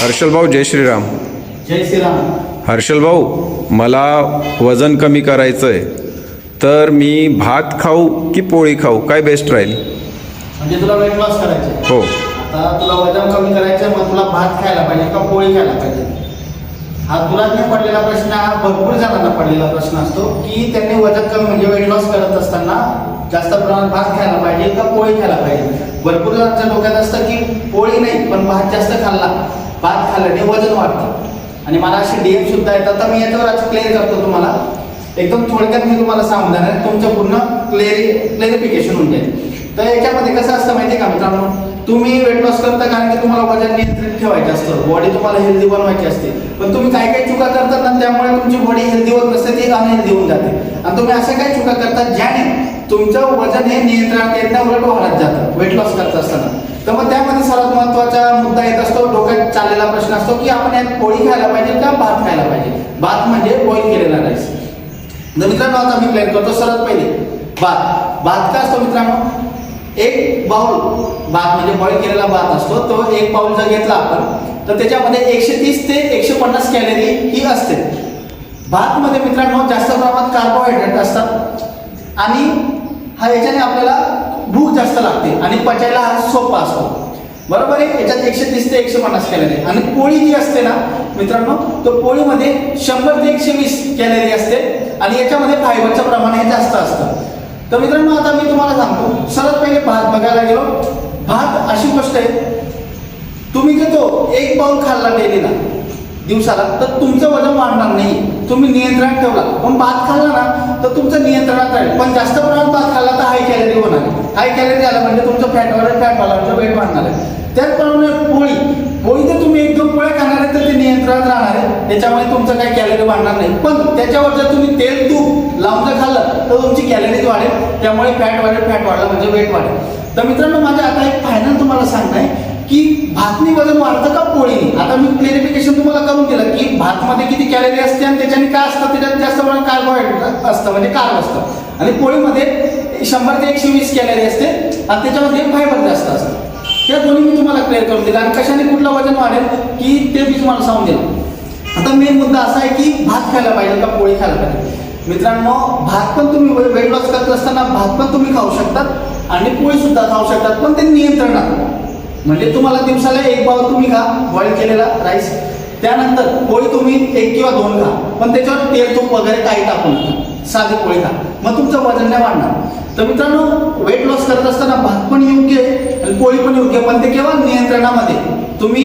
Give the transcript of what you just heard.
हर्षल भाऊ, जय श्रीराम. जय श्रीराम. हर्षल भाऊ, मला वजन कमी करायचं आहे, तर मी भात खाऊ की पोळी खाऊ, काय बेस्ट राहील? म्हणजे तुला वेट लॉस करायचं आहे? हो. आता तुला वजन कमी करायचं आहे, मग तुला भात खायला पाहिजे का पोळी खायला पाहिजे? हा तुला नाही पडलेला प्रश्न, हा भरपूर जणांना पडलेला प्रश्न असतो की त्यांनी वजन कमी म्हणजे वेट लॉस करत असताना जास्त प्रमाणात भात खायला पाहिजे का पोळी खायला पाहिजे. भरपूर जणांच्या डोक्यात असतं की पोळी नाही पण भात जास्त खाल्ला, भात खाल्ल्याने वजन वाढतं आणि मला असे डीएम सुद्धा येतात. तर मी याच्यावर आज क्लिअर करतो तुम्हाला, एकदम थोडक्यात मी तुम्हाला सांगून देणार आहे, तुमचं पूर्ण क्लिअरिफिकेशन होऊन जाईल. तर याच्यामध्ये कसं असतं माहिती आहे का मित्रांनो, तुम्ही वेट लॉस करता कारण की तुम्हाला वजन नियंत्रित ठेवायचं असतं, बॉडी तुम्हाला हेल्दी बनवायची असते, पण तुम्ही काय काय चुका करतात ना त्यामुळे तुमची बॉडी हेल्दी होत नसते, ती अनहेल्दी होऊन जाते. आणि तुम्ही अशा काय चुका करतात ज्याने तुमचं वजन हे नियंत्रणात येत नाही, उलट वाढत जातं वेट लॉस करत असताना. तर मग त्यामध्ये सर्वात महत्त्वाचा मुद्दा येत असतो, डोक्यात चाललेला प्रश्न असतो की आपण यात पोळी खायला पाहिजे का भात खायला पाहिजे. भात म्हणजे बॉईल केलेला राईस. तर मित्रांनो आता मी प्लॅन करतो. सर्वात पहिले भात काय असतो मित्रांनो, एक बाउल भात म्हणजे बॉईल केलेला भात असतो, तो एक बाउल जर घेतला आपण तर त्याच्यामध्ये 130 ते 150 कॅलरी ही असते. भातमध्ये मित्रांनो जास्त प्रमाणात कार्बोहायड्रेट असतात आणि याच्याने आपल्याला भूक जास्त लागते आणि पचायला हा सोपा असतो, बरोबर आहे. याच्यात 130 ते 150 कॅलरी. आणि पोळी जी असते ना मित्रांनो, तो पोळीमध्ये 100 ते 120 कॅलरी असते आणि याच्यामध्ये फायबरचं प्रमाण हे जास्त असतं. तर मित्रांनो आता मी तुम्हाला सांगतो, सर्वात पहिले भात बघायला गेलो. भात अशी गोष्ट आहे, तुम्ही घेतो एक पाऊल खाल्ला डेलीला दिवसाला तर तुमचं वजन वाढणार नाही, तुम्ही नियंत्रणात ठेवला. पण भात खाल्ला ना तर तुमचं नियंत्रणात राहील. पण जास्त प्रमाणात भात खाल्ला तर हाय कॅलरी होणार, हाय कॅलरी आला म्हणजे तुमचं फॅट वाढणार, वेट वाढणार आहे. त्याचप्रमाणे पोळी तर तुम्ही 1-2 पोळ्या खाणार आहे तर ते नियंत्रणात राहणार आहे, त्याच्यामुळे तुमचं काही कॅलरी वाढणार नाही. पण त्याच्यावर जर तुम्ही तेल तूप लावून जर खाल्लं तर तुमची कॅलरीज वाढेल, त्यामुळे फॅट वाढलं म्हणजे वेट वाढेल. तर मित्रांनो माझं आता एक फायनल तुम्हाला सांगणं आहे की भातनी वजन वाढतं का पोळीने. आता मी क्लिअरिफिकेशन तुम्हाला करून दिलं की भातमध्ये किती कॅलरी असते आणि त्याच्याने काय असतं, त्याच्यात जास्त प्रमाणात कार्बोहायड्रेट असतं म्हणजे कार्ब असतं, आणि पोळीमध्ये 100 ते 120 कॅलरी असते आणि त्याच्यामध्ये फायबर जास्त असतं. त्या दोन्ही मी तुम्हाला क्लिअर करून दिलं आणि कशाने कुठलं वजन वाढेल की ते मी तुम्हाला सांगून दिलं. आता मेन मुद्दा असा आहे की भात खायला पाहिजे का पोळी खायला पाहिजे. मित्रांनो भात पण तुम्ही वेट लॉस करत असताना भात पण तुम्ही खाऊ शकतात आणि पोळी सुद्धा खाऊ शकतात, पण ते नियंत्रणात. म्हणजे तुम्हाला दिवसाला एक बाउल तुम्ही खा बॉईल केलेला राईस, त्यानंतर पोळी तुम्ही 1 किंवा 2 खा, पण त्याच्यावर तेल तूप वगैरे काही टाकू नका, साधी पोळी खा, मग तुमचं वजन नाही वाढणार. तर मित्रांनो वेट लॉस करत असताना भात पण योग्य आहे आणि पोळी पण योग्य, पण ते केवळ नियंत्रणामध्ये. तुम्ही